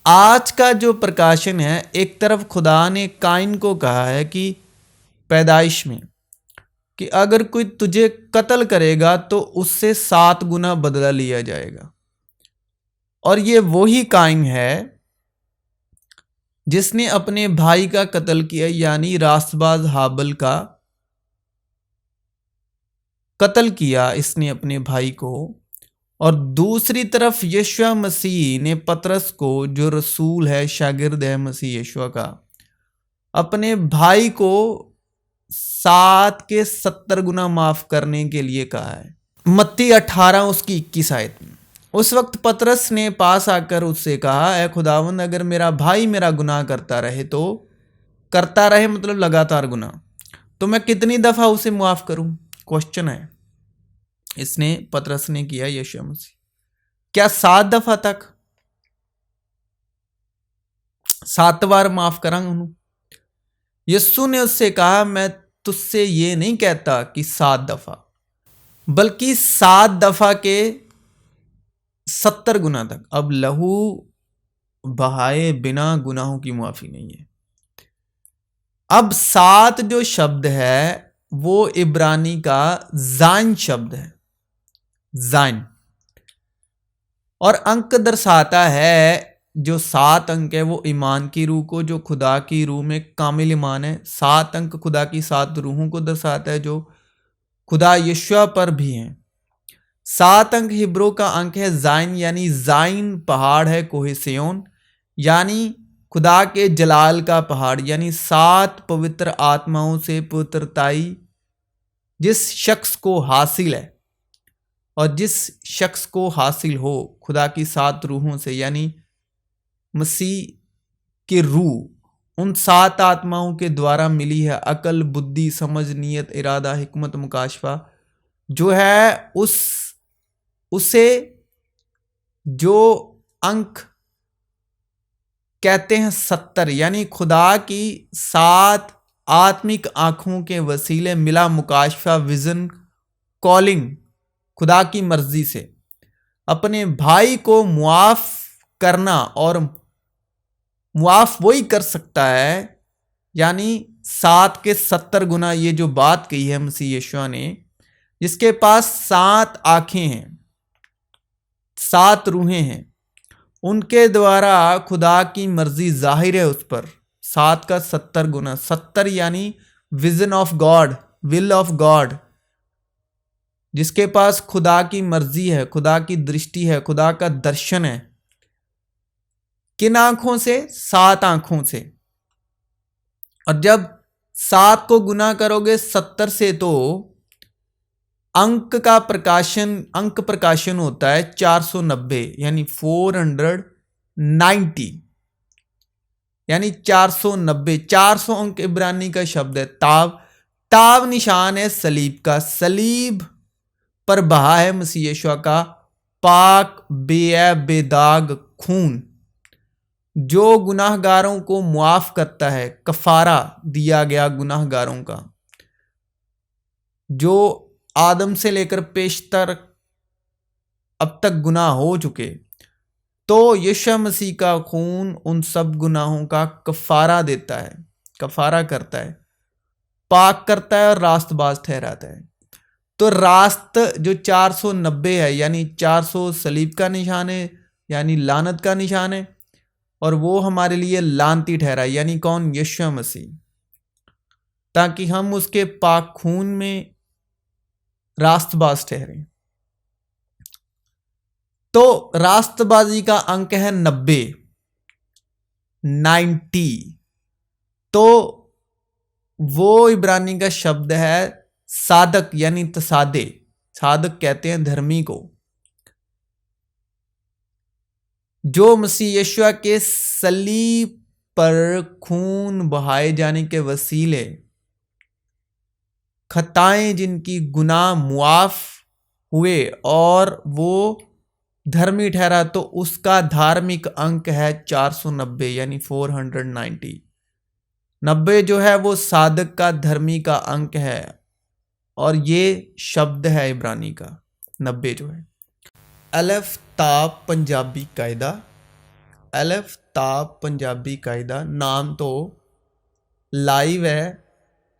آج کا جو پرکاشن ہے، ایک طرف خدا نے کائن کو کہا ہے کہ پیدائش میں کہ اگر کوئی تجھے قتل کرے گا تو اس سے 7 گنا بدلہ لیا جائے گا، اور یہ وہی کائن ہے جس نے اپنے بھائی کا قتل کیا، یعنی راست باز ہابل کا قتل کیا اس نے اپنے بھائی کو۔ اور دوسری طرف یشوع مسیح نے پطرس کو، جو رسول ہے، شاگرد ہے مسیح یشوع کا، اپنے بھائی کو 7 کے 70 گنا معاف کرنے کے لیے کہا ہے۔ متی 18 اس کی 21 آیت میں اس وقت پطرس نے پاس آ کر اس سے کہا، اے خداوند، اگر میرا بھائی میرا گناہ کرتا رہے تو کرتا رہے، مطلب لگاتار گناہ، تو میں کتنی دفعہ اسے معاف کروں؟ کوشچن ہے اس نے پطرس نے کیا یشوع مسیح، کیا 7 دفعہ تک؟ 7 بار معاف کروں انہوں؟ یسوع نے اس سے کہا، میں تجھ سے یہ نہیں کہتا کہ 7 دفعہ، بلکہ 7 دفعہ کے 70 گنا تک۔ اب لہو بہائے بنا گناہوں کی معافی نہیں ہے۔ اب 7 جو شبد ہے وہ عبرانی کا زائن شبد ہے، زائن، اور انک درساتا ہے، جو 7 انک ہے وہ ایمان کی روح کو، جو خدا کی روح میں کامل ایمان ہے۔ 7 انک خدا کی 7 روحوں کو درساتا ہے جو خدا یشوع پر بھی ہیں۔ 7 انک ہبرو کا انک ہے زائن، یعنی زائن پہاڑ ہے کوہ سیون، یعنی خدا کے جلال کا پہاڑ، یعنی 7 پوتر آتماؤں سے پوترتائی جس شخص کو حاصل ہے، اور جس شخص کو حاصل ہو خدا کی 7 روحوں سے، یعنی مسیح کی روح ان 7 آتماؤں کے دوارا ملی ہے، عقل، بدھی، سمجھ، نیت، ارادہ، حکمت، مکاشفہ، جو ہے اسے جو انک کہتے ہیں 70، یعنی خدا کی 7 آتمک آنکھوں کے وسیلے ملا مکاشفہ، ویژن، کالنگ، خدا کی مرضی سے اپنے بھائی کو معاف کرنا، اور معاف وہی کر سکتا ہے، یعنی 7 کے 70 گنا۔ یہ جو بات کہی ہے مسیح یشوع نے، جس کے پاس 7 آنکھیں ہیں، 7 روحیں ہیں، ان کے دوارا خدا کی مرضی ظاہر ہے اس پر، 7 کا 70 گنا۔ 70 یعنی vision of God, will of God, جس کے پاس خدا کی مرضی ہے، خدا کی درشٹی ہے، خدا کا درشن ہے۔ کن آنکھوں سے؟ 7 آنکھوں سے۔ اور جب 7 کو گنا کرو گے 70 سے تو انک پرکاشن ہوتا ہے 490، یعنی 490، یعنی 490۔ 400 انک عبرانی کا شبد ہے تاو نشان ہے صلیب کا، صلیب پر بہا ہے مسیح یشوع کا پاک بے عیب بے داغ خون، جو گناہ گاروں کو معاف کرتا ہے، کفارہ دیا گیا گناہ گاروں کا، جو آدم سے لے کر پیشتر اب تک گناہ ہو چکے۔ تو یشوع مسیح کا خون ان سب گناہوں کا کفارہ دیتا ہے، کفارہ کرتا ہے، پاک کرتا ہے اور راست باز ٹھہراتا ہے۔ تو راست جو 490 ہے، یعنی 400 صلیب کا نشان ہے، یعنی لعنت کا نشان ہے، اور وہ ہمارے لیے لعنتی ٹھہرا، یعنی کون؟ یشوع مسیح، تاکہ ہم اس کے پاک خون میں راست باز ٹھہریں۔ تو راست بازی کا انک ہے 90۔ تو وہ عبرانی کا شبد ہے صادق، یعنی تصادے، صادق کہتے ہیں دھرمی کو، جو مسیح یشوع کے صلیب پر خون بہائے جانے کے وسیلے خطائیں جن کی گناہ معاف ہوئے اور وہ دھرمی ٹھہرا، تو اس کا دھارمک انک ہے 490، یعنی 490۔ 90 جو ہے وہ صادق کا، دھرمی کا انک ہے، اور یہ شبد ہے عبرانی کا 90 جو ہے۔ الف تا پنجابی قاعدہ، الف ਕਿਤਾਬ ਪੰਜਾਬੀ ਕਾਇਦਾ ਨਾਮ ਤੋਂ ਲਾਈਵ ਹੈ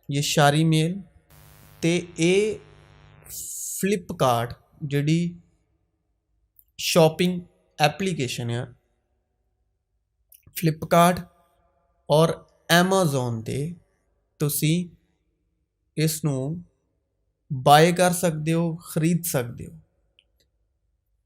ਇਹ ਸ਼ਾਰੀ ਮੇਲ, ਤੇ ਇਹ ਫਲਿੱਪਕਾਰਟ ਜਿਹੜੀ ਸ਼ਾਪਿੰਗ ਐਪਲੀਕੇਸ਼ਨ ਆ, ਫਲਿੱਪਕਾਰਟ ਔਰ ਐਮਾਜ਼ੋਨ ਤੇ ਤੁਸੀਂ ਇਸ ਨੂੰ ਬਾਏ ਕਰ ਸਕਦੇ ਹੋ, ਖਰੀਦ ਸਕਦੇ ਹੋ,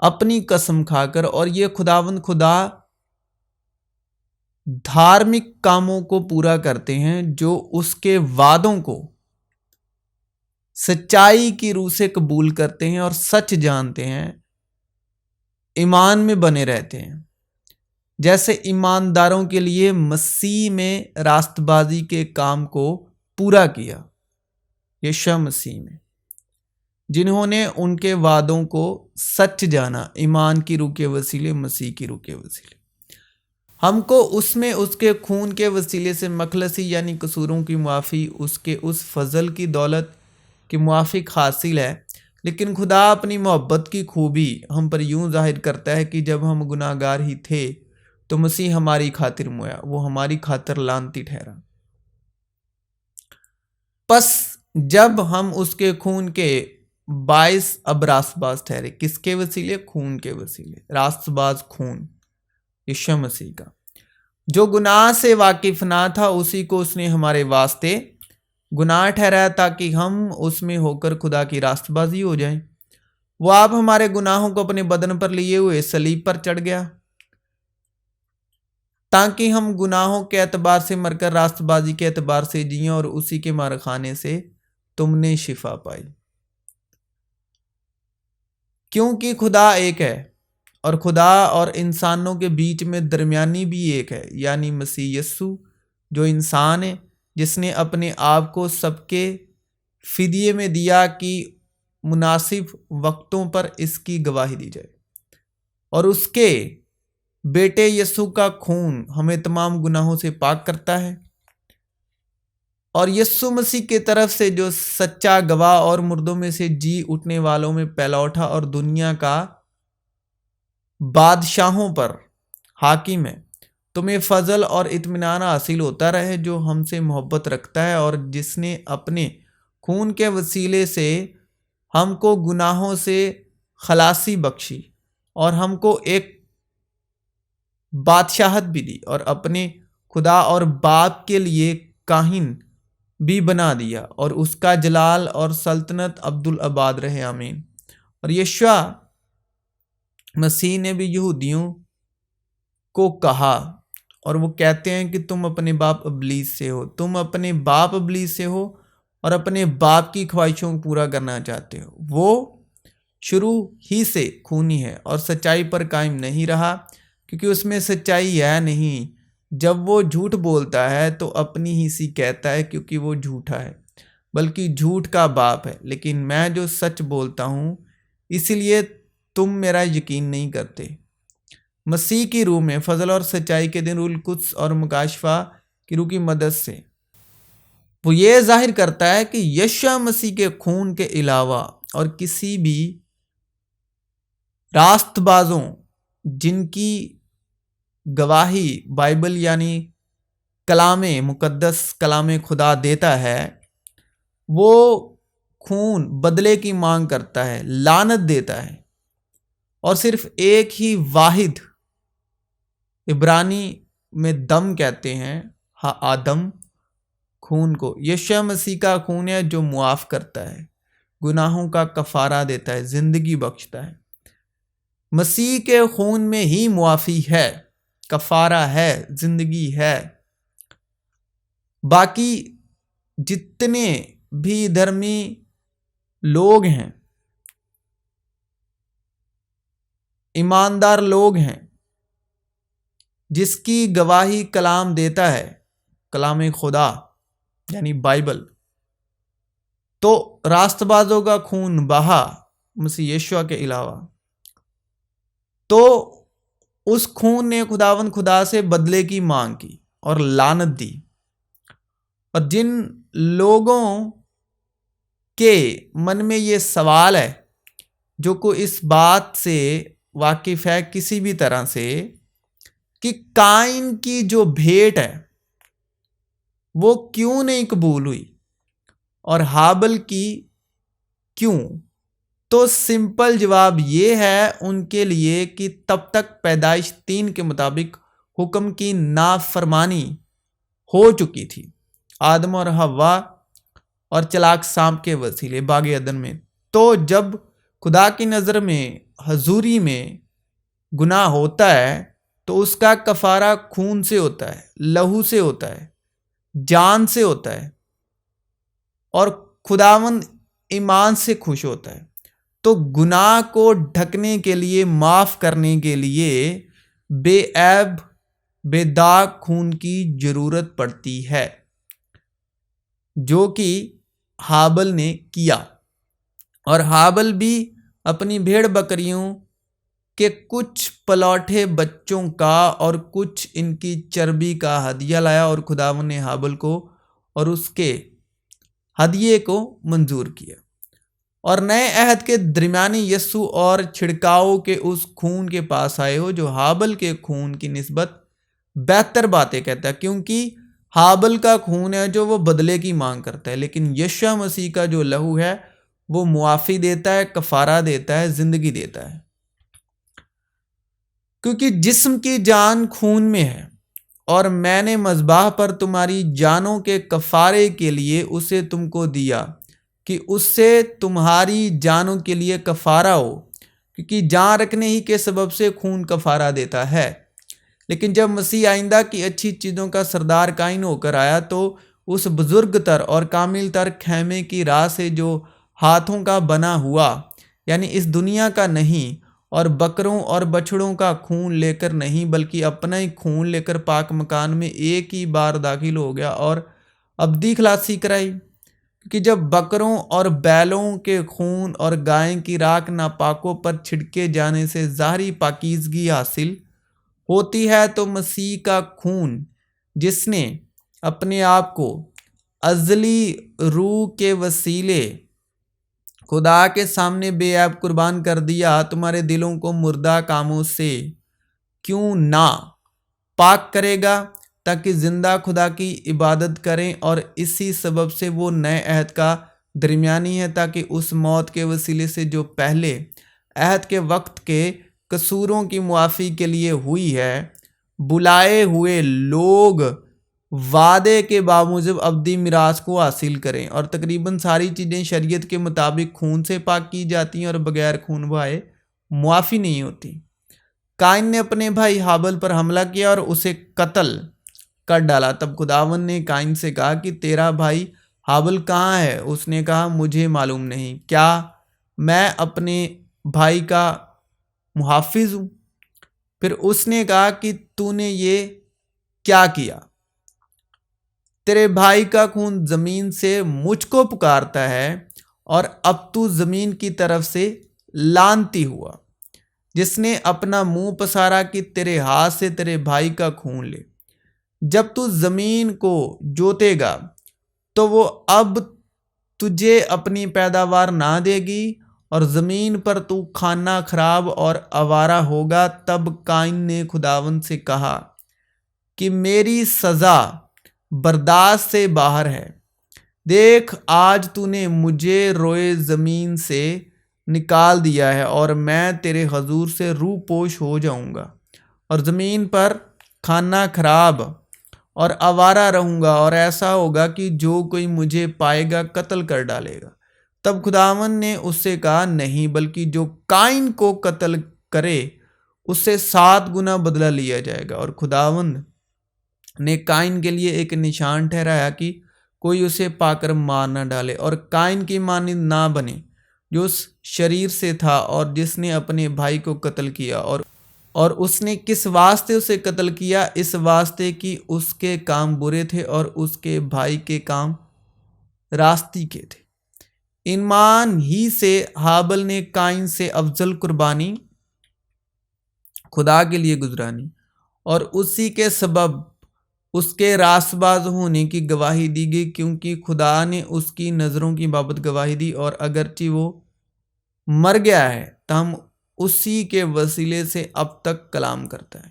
اپنی قسم کھا کر، اور یہ خداوند خدا دھارمک کاموں کو پورا کرتے ہیں جو اس کے وعدوں کو سچائی کی روح سے قبول کرتے ہیں اور سچ جانتے ہیں، ایمان میں بنے رہتے ہیں، جیسے ایمانداروں کے لیے مسیح میں راست بازی کے کام کو پورا کیا، یشوع مسیح میں، جنہوں نے ان کے وعدوں کو سچ جانا، ایمان کی روح کے وسیلے، مسیح کی روح کے وسیلے۔ ہم کو اس میں اس کے خون کے وسیلے سے مخلصی یعنی قصوروں کی معافی، اس کے اس فضل کی دولت کے موافق حاصل ہے، لیکن خدا اپنی محبت کی خوبی ہم پر یوں ظاہر کرتا ہے کہ جب ہم گناہ گار ہی تھے تو مسیح ہماری خاطر مویا، وہ ہماری خاطر لعنتی ٹھہرا۔ پس جب ہم اس کے خون کے باعث اب راست باز ٹھہرے، کس کے وسیلے؟ خون کے وسیلے، راست باز خون یشوع مسیح کا، جو گناہ سے واقف نہ تھا اسی کو اس نے ہمارے واسطے گناہ ٹھہرایا تاکہ ہم اس میں ہو کر خدا کی راست بازی ہو جائیں۔ وہ آپ ہمارے گناہوں کو اپنے بدن پر لیے ہوئے صلیب پر چڑھ گیا تاکہ ہم گناہوں کے اعتبار سے مر کر راست بازی کے اعتبار سے جئیں، اور اسی کے مارخانے سے تم نے شفا پائی، کیونکہ خدا ایک ہے اور خدا اور انسانوں کے بیچ میں درمیانی بھی ایک ہے، یعنی مسیح یسوع، جو انسان ہے، جس نے اپنے آپ کو سب کے فدیے میں دیا کہ مناسب وقتوں پر اس کی گواہی دی جائے، اور اس کے بیٹے یسوع کا خون ہمیں تمام گناہوں سے پاک کرتا ہے، اور یسوع مسیح کی طرف سے جو سچا گواہ اور مردوں میں سے جی اٹھنے والوں میں پہلا اٹھا اور دنیا کا بادشاہوں پر حاکم ہے، تمہیں فضل اور اطمینان حاصل ہوتا رہے جو ہم سے محبت رکھتا ہے، اور جس نے اپنے خون کے وسیلے سے ہم کو گناہوں سے خلاصی بخشی اور ہم کو ایک بادشاہت بھی دی، اور اپنے خدا اور باپ کے لیے کاہن بھی بنا دیا، اور اس کا جلال اور سلطنت عبدالآباد رہے، آمین۔ اور یشوع مسیح نے بھی یہودیوں کو کہا، اور وہ کہتے ہیں کہ تم اپنے باپ ابلیس سے ہو، تم اپنے باپ ابلیس سے ہو اور اپنے باپ کی خواہشوں کو پورا کرنا چاہتے ہو۔ وہ شروع ہی سے خونی ہے اور سچائی پر قائم نہیں رہا، کیونکہ اس میں سچائی ہے نہیں۔ جب وہ جھوٹ بولتا ہے تو اپنی ہی سی کہتا ہے، کیونکہ وہ جھوٹا ہے، بلکہ جھوٹ کا باپ ہے۔ لیکن میں جو سچ بولتا ہوں، اسی لیے تم میرا یقین نہیں کرتے۔ مسیح کی روح میں فضل اور سچائی کے دن روح القدس اور مکاشفہ کی روح کی مدد سے وہ یہ ظاہر کرتا ہے کہ یشوع مسیح کے خون کے علاوہ اور کسی بھی راست بازوں جن کی گواہی بائبل یعنی کلام مقدس، کلام خدا دیتا ہے، وہ خون بدلے کی مانگ کرتا ہے، لعنت دیتا ہے، اور صرف ایک ہی واحد، عبرانی میں دم کہتے ہیں، آدم، خون کو، یشوع مسیح کا خون ہے جو معاف کرتا ہے، گناہوں کا کفارہ دیتا ہے، زندگی بخشتا ہے۔ مسیح کے خون میں ہی معافی ہے، کفارہ ہے، زندگی ہے۔ باقی جتنے بھی دھرمی لوگ ہیں، ایماندار لوگ ہیں، جس کی گواہی کلام دیتا ہے، کلام خدا یعنی بائبل، تو راست بازوں کا خون بہا مسیح یشوع کے علاوہ، تو اس خون نے خداوند خدا سے بدلے کی مانگ کی اور لعنت دی۔ اور جن لوگوں کے من میں یہ سوال ہے، جو کو اس بات سے واقف ہے کسی بھی طرح سے، کہ قائن کی جو بھیٹ ہے وہ کیوں نہیں قبول ہوئی اور ہابل کی کیوں، تو سمپل جواب یہ ہے ان کے لیے کہ تب تک پیدائش 3 کے مطابق حکم کی نافرمانی ہو چکی تھی، آدم اور حوا اور چلاک سانپ کے وسیلے باغ عدن میں۔ تو جب خدا کی نظر میں حضوری میں گناہ ہوتا ہے تو اس کا کفارہ خون سے ہوتا ہے، لہو سے ہوتا ہے، جان سے ہوتا ہے، اور خداوند ایمان سے خوش ہوتا ہے۔ تو گناہ کو ڈھکنے کے لیے، معاف کرنے کے لیے بے عیب بے داغ خون کی ضرورت پڑتی ہے، جو کہ ہابل نے کیا۔ اور ہابل بھی اپنی بھیڑ بکریوں کے کچھ پلوٹے بچوں کا اور کچھ ان کی چربی کا ہدیہ لایا، اور خداوند نے ہابل کو اور اس کے ہدیے کو منظور کیا۔ اور نئے عہد کے درمیانی یسوع اور چھڑکاؤ کے اس خون کے پاس آئے ہو جو ہابل کے خون کی نسبت بہتر باتیں کہتا ہے، کیونکہ ہابل کا خون ہے جو وہ بدلے کی مانگ کرتا ہے، لیکن یشوع مسیح کا جو لہو ہے وہ معافی دیتا ہے، کفارہ دیتا ہے، زندگی دیتا ہے۔ کیونکہ جسم کی جان خون میں ہے، اور میں نے مذبح پر تمہاری جانوں کے کفارے کے لیے اسے تم کو دیا کہ اس سے تمہاری جانوں کے لیے کفارہ ہو، کیونکہ جان رکھنے ہی کے سبب سے خون کفارہ دیتا ہے۔ لیکن جب مسیح آئندہ کی اچھی چیزوں کا سردار کائن ہو کر آیا تو اس بزرگ تر اور کامل تر خیمے کی راہ سے جو ہاتھوں کا بنا ہوا، یعنی اس دنیا کا نہیں، اور بکروں اور بچھڑوں کا خون لے کر نہیں بلکہ اپنا ہی خون لے کر پاک مکان میں ایک ہی بار داخل ہو گیا اور ابدی خلاصی کرائی۔ کہ جب بکروں اور بیلوں کے خون اور گائیں کی راکھ ناپاکوں پر چھڑکے جانے سے ظاہری پاکیزگی حاصل ہوتی ہے، تو مسیح کا خون جس نے اپنے آپ کو ازلی روح کے وسیلے خدا کے سامنے بے عیب قربان کر دیا، تمہارے دلوں کو مردہ کاموں سے کیوں نہ پاک کرے گا تاکہ زندہ خدا کی عبادت کریں۔ اور اسی سبب سے وہ نئے عہد کا درمیانی ہے، تاکہ اس موت کے وسیلے سے جو پہلے عہد کے وقت کے قصوروں کی معافی کے لیے ہوئی ہے، بلائے ہوئے لوگ وعدے کے باموجب ابدی میراث کو حاصل کریں۔ اور تقریباً ساری چیزیں شریعت کے مطابق خون سے پاک کی جاتی ہیں اور بغیر خون بہائے معافی نہیں ہوتی۔ قائن نے اپنے بھائی ہابل پر حملہ کیا اور اسے قتل کر ڈالا۔ تب خداوند نے قائن سے کہا کہ تیرا بھائی ہابل کہاں ہے؟ اس نے کہا مجھے معلوم نہیں، کیا میں اپنے بھائی کا محافظ ہوں؟ پھر اس نے کہا کہ تو نے یہ کیا کیا؟ تیرے بھائی کا خون زمین سے مجھ کو پکارتا ہے، اور اب تو زمین کی طرف سے لعنتی ہوا جس نے اپنا منہ پسارا کہ تیرے ہاتھ سے تیرے بھائی کا خون لے۔ جب تو زمین کو جوتے گا تو وہ اب تجھے اپنی پیداوار نہ دے گی، اور زمین پر تو کھانا خراب اور آوارہ ہوگا۔ تب قائن نے خداوند سے کہا کہ میری سزا برداشت سے باہر ہے، دیکھ آج تو نے مجھے روئے زمین سے نکال دیا ہے، اور میں تیرے حضور سے روح پوش ہو جاؤں گا، اور زمین پر کھانا خراب اور آوارہ رہوں گا، اور ایسا ہوگا کہ جو کوئی مجھے پائے گا قتل کر ڈالے گا۔ تب خداوند نے اس سے کہا نہیں، بلکہ جو قائن کو قتل کرے اس سے 7 گنا بدلہ لیا جائے گا۔ اور خداوند نے قائن کے لیے ایک نشان ٹھہرایا کہ کوئی اسے پا کر مار نہ ڈالے، اور قائن کی مانند نہ بنے جو اس شریر سے تھا اور جس نے اپنے بھائی کو قتل کیا۔ اور اس نے کس واسطے اسے قتل کیا؟ اس واسطے کہ اس کے کام برے تھے اور اس کے بھائی کے کام راستی کے تھے۔ ایمان ہی سے ہابل نے قائن سے افضل قربانی خدا کے لیے گزرانی، اور اسی کے سبب اس کے راست باز ہونے کی گواہی دی گئی، کیونکہ خدا نے اس کی نظروں کی بابت گواہی دی، اور اگرچہ وہ مر گیا ہے تاہم اسی کے وسیلے سے اب تک کلام کرتا ہے۔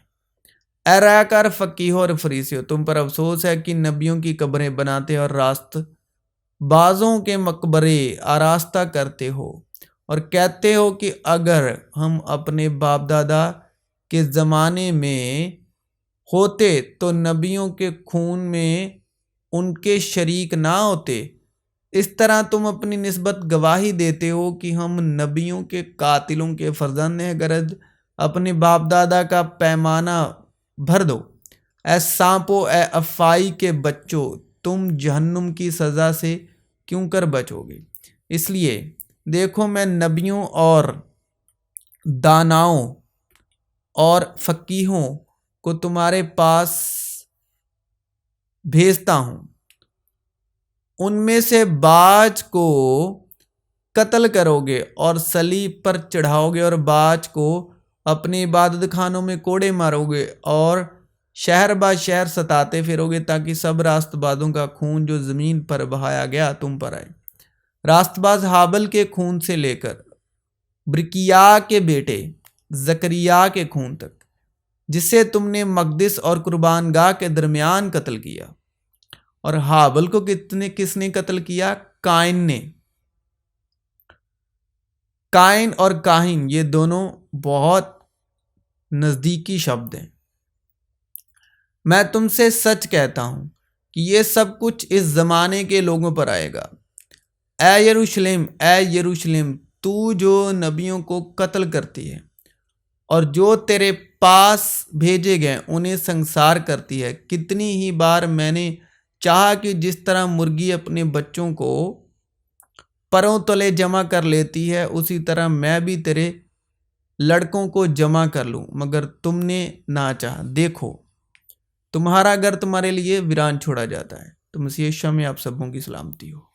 اے ریا کار فقیہوں اور فریسیوں، تم پر افسوس ہے کہ نبیوں کی قبریں بناتے اور راست بازوں کے مقبرے آراستہ کرتے ہو، اور کہتے ہو کہ اگر ہم اپنے باپ دادا کے زمانے میں ہوتے تو نبیوں کے خون میں ان کے شریک نہ ہوتے۔ اس طرح تم اپنی نسبت گواہی دیتے ہو کہ ہم نبیوں کے قاتلوں کے فرزند ہیں، غرض اپنے باپ دادا کا پیمانہ بھر دو۔ اے سانپو، اے افائی کے بچوں، تم جہنم کی سزا سے کیوں کر بچو گے؟ اس لیے دیکھو، میں نبیوں اور داناؤں اور فقیہوں کو تمہارے پاس بھیجتا ہوں، ان میں سے بعض کو قتل کرو گے اور صلیب پر چڑھاؤ گے، اور بعض کو اپنے عبادت خانوں میں کوڑے مارو گے اور شہر با شہر ستاتے پھرو گے، تاکہ سب راست بازوں کا خون جو زمین پر بہایا گیا تم پر آئے، راست باز حابل کے خون سے لے کر برکیا کے بیٹے زکریا کے خون تک، جسے تم نے مقدس اور قربان گاہ کے درمیان قتل کیا۔ اور حابل کو کس نے قتل کیا؟ قائن نے۔ قائن اور کاہن یہ دونوں بہت نزدیکی شبد ہیں۔ میں تم سے سچ کہتا ہوں کہ یہ سب کچھ اس زمانے کے لوگوں پر آئے گا۔ اے یروشلم، اے یروشلم، تو جو نبیوں کو قتل کرتی ہے اور جو تیرے پاس بھیجے گئے انہیں سنسار کرتی ہے، کتنی ہی بار میں نے چاہا کہ جس طرح مرغی اپنے بچوں کو پروں تلے جمع کر لیتی ہے، اسی طرح میں بھی تیرے لڑکوں کو جمع کر لوں، مگر تم نے نہ چاہا۔ دیکھو، تمہارا گھر تمہارے لیے ویران چھوڑا جاتا ہے۔ تو مسیح یسوع میں آپ سبوں کی سلامتی ہو۔